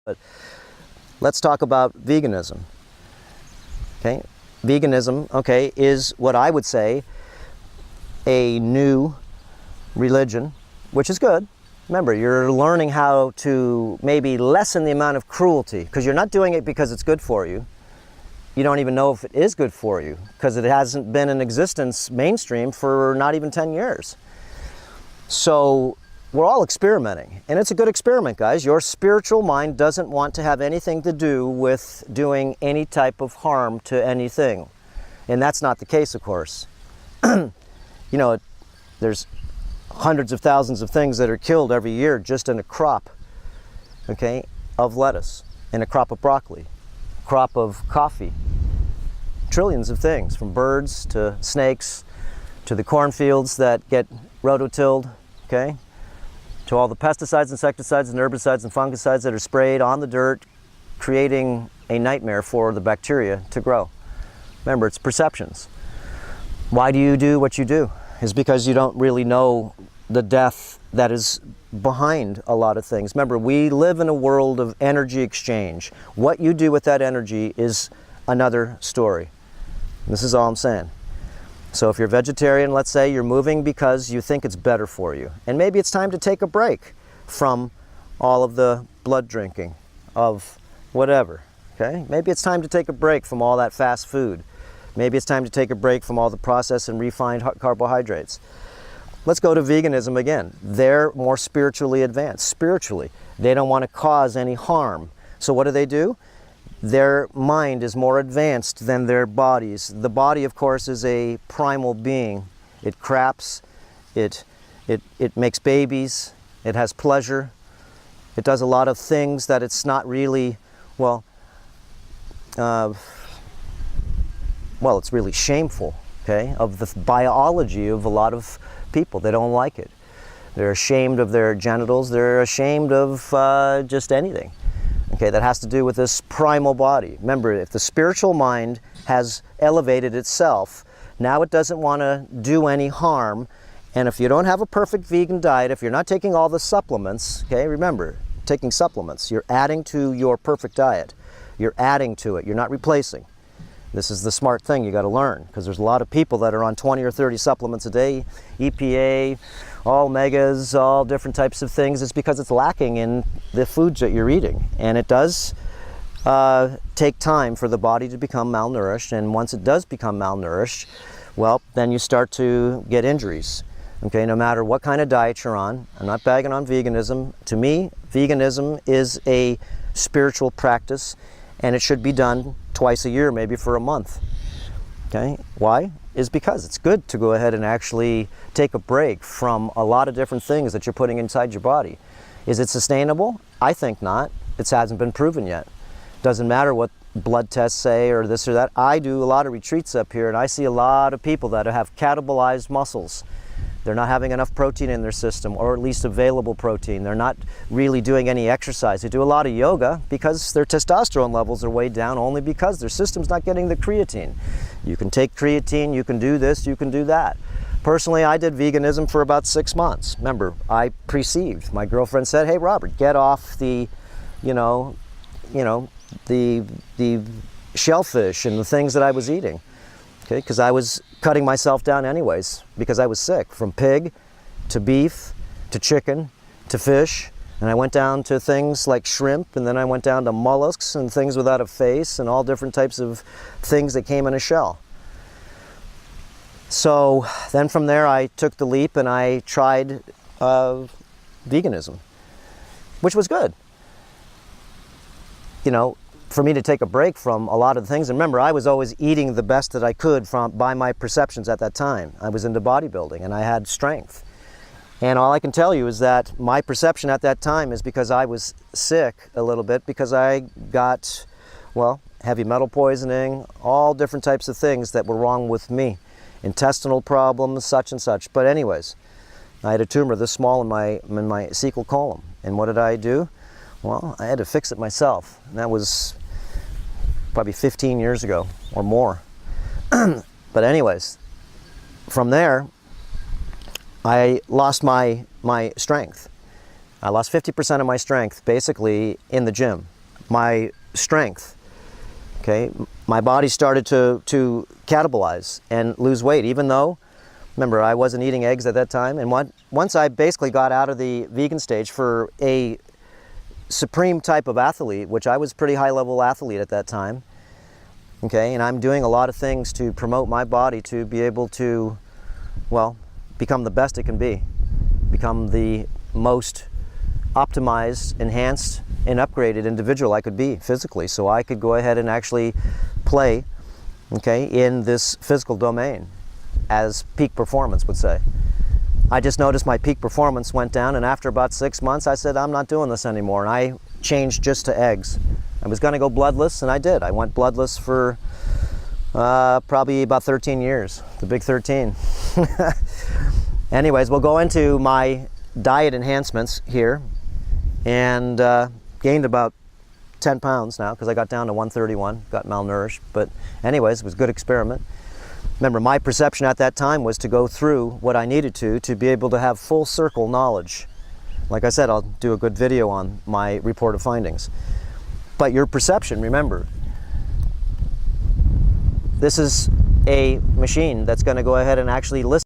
But let's talk about veganism. Okay, veganism, okay, is what I would say a new religion, which is good. Remember, you're learning how to maybe lessen the amount of cruelty, because you're not doing it because it's good for you. You don't even know if it is good for you, because it hasn't been in existence mainstream for not even 10 years. So we're all experimenting, and it's a good experiment, guys. Your spiritual mind doesn't want to have anything to do with doing any type of harm to anything. And that's not the case, of course. You know, there's hundreds of thousands of things that are killed every year just in a crop, okay, of lettuce, in a crop of broccoli, crop of coffee. Trillions of things, from birds to snakes to the cornfields that get rototilled, okay, to all the pesticides, insecticides, and herbicides and fungicides that are sprayed on the dirt, creating a nightmare for the bacteria to grow. Remember, it's perceptions. Why do you do what you do? Is because you don't really know the depth that is behind a lot of things. Remember, we live in a world of energy exchange. What you do with that energy is another story. This is all I'm saying. So if you're vegetarian, let's say you're moving because you think it's better for you. And maybe it's time to take a break from all of the blood drinking of whatever, okay? Maybe it's time to take a break from all that fast food. Maybe it's time to take a break from all the processed and refined carbohydrates. Let's go to veganism again. They're more spiritually advanced. Spiritually, they don't want to cause any harm. So what do? Their mind is more advanced than their bodies. The body, of course, is a primal being. It craps, it makes babies, it has pleasure, it does a lot of things that it's not really, well, it's really shameful, okay, of the biology of a lot of people. They don't like it. They're ashamed of their genitals. They're ashamed of just anything, okay, that has to do with this primal body. Remember, if the spiritual mind has elevated itself, now it doesn't want to do any harm. And if you don't have a perfect vegan diet, if you're not taking all the supplements, okay, remember, taking supplements, you're adding to your perfect diet. You're adding to it. You're not replacing. This is the smart thing you got to learn, because there's a lot of people that are on 20 or 30 supplements a day, EPA, all omegas, all different types of things. It's because it's lacking in the foods that you're eating. And it does take time for the body to become malnourished. And once it does become malnourished, well, then you start to get injuries. Okay, no matter what kind of diet you're on. I'm not bagging on veganism. To me, veganism is a spiritual practice, and it should be done twice a year, maybe for a month. Okay, why? Is because it's good to go ahead and actually take a break from a lot of different things that you're putting inside your body. Is it sustainable? I think not. It hasn't been proven yet. Doesn't matter what blood tests say or this or that. I do a lot of retreats up here, and I see a lot of people that have catabolized muscles. They're not having enough protein in their system, or at least available protein. They're not really doing any exercise. They do a lot of yoga because their testosterone levels are way down, only because their system's not getting the creatine. You can take creatine, you can do this, you can do that. Personally, I did veganism for about 6 months. Remember, I perceived. My girlfriend said, "Hey, Robert, get off the shellfish and the things that I was eating." Okay, because I was cutting myself down anyways, because I was sick, from pig to beef to chicken to fish, and I went down to things like shrimp, and then I went down to mollusks and things without a face and all different types of things that came in a shell. So then from there I took the leap and I tried veganism, which was good. You know, for me to take a break from a lot of the things. And remember, I was always eating the best that I could by my perceptions at that time. I was into bodybuilding and I had strength. And all I can tell you is that my perception at that time is because I was sick a little bit, because I got, well, heavy metal poisoning, all different types of things that were wrong with me. Intestinal problems, such and such. But anyways, I had a tumor this small in my cecal colon. And what did I do? Well, I had to fix it myself. And that was probably 15 years ago or more. But anyways, from there, I lost my strength. I lost 50% of my strength basically in the gym. my strength. Okay, my body started to catabolize and lose weight, even though, remember, I wasn't eating eggs at that time. And once I basically got out of the vegan stage for a supreme type of athlete, which I was pretty high level athlete at that time, okay, and I'm doing a lot of things to promote my body to be able to, well, become the best it can be, become the most optimized, enhanced, and upgraded individual I could be physically, so I could go ahead and actually play, okay, in this physical domain, as peak performance would say. I just noticed my peak performance went down, and after about 6 months I said, I'm not doing this anymore, and I changed just to eggs. I was going to go bloodless, and I did. I went bloodless for probably about 13 years, the big 13. Anyways, we'll go into my diet enhancements here, and gained about 10 pounds now because I got down to 131, got malnourished. But anyways, it was a good experiment. Remember, my perception at that time was to go through what I needed to be able to have full circle knowledge. Like I said, I'll do a good video on my report of findings. But your perception, remember, this is a machine that's going to go ahead and actually listen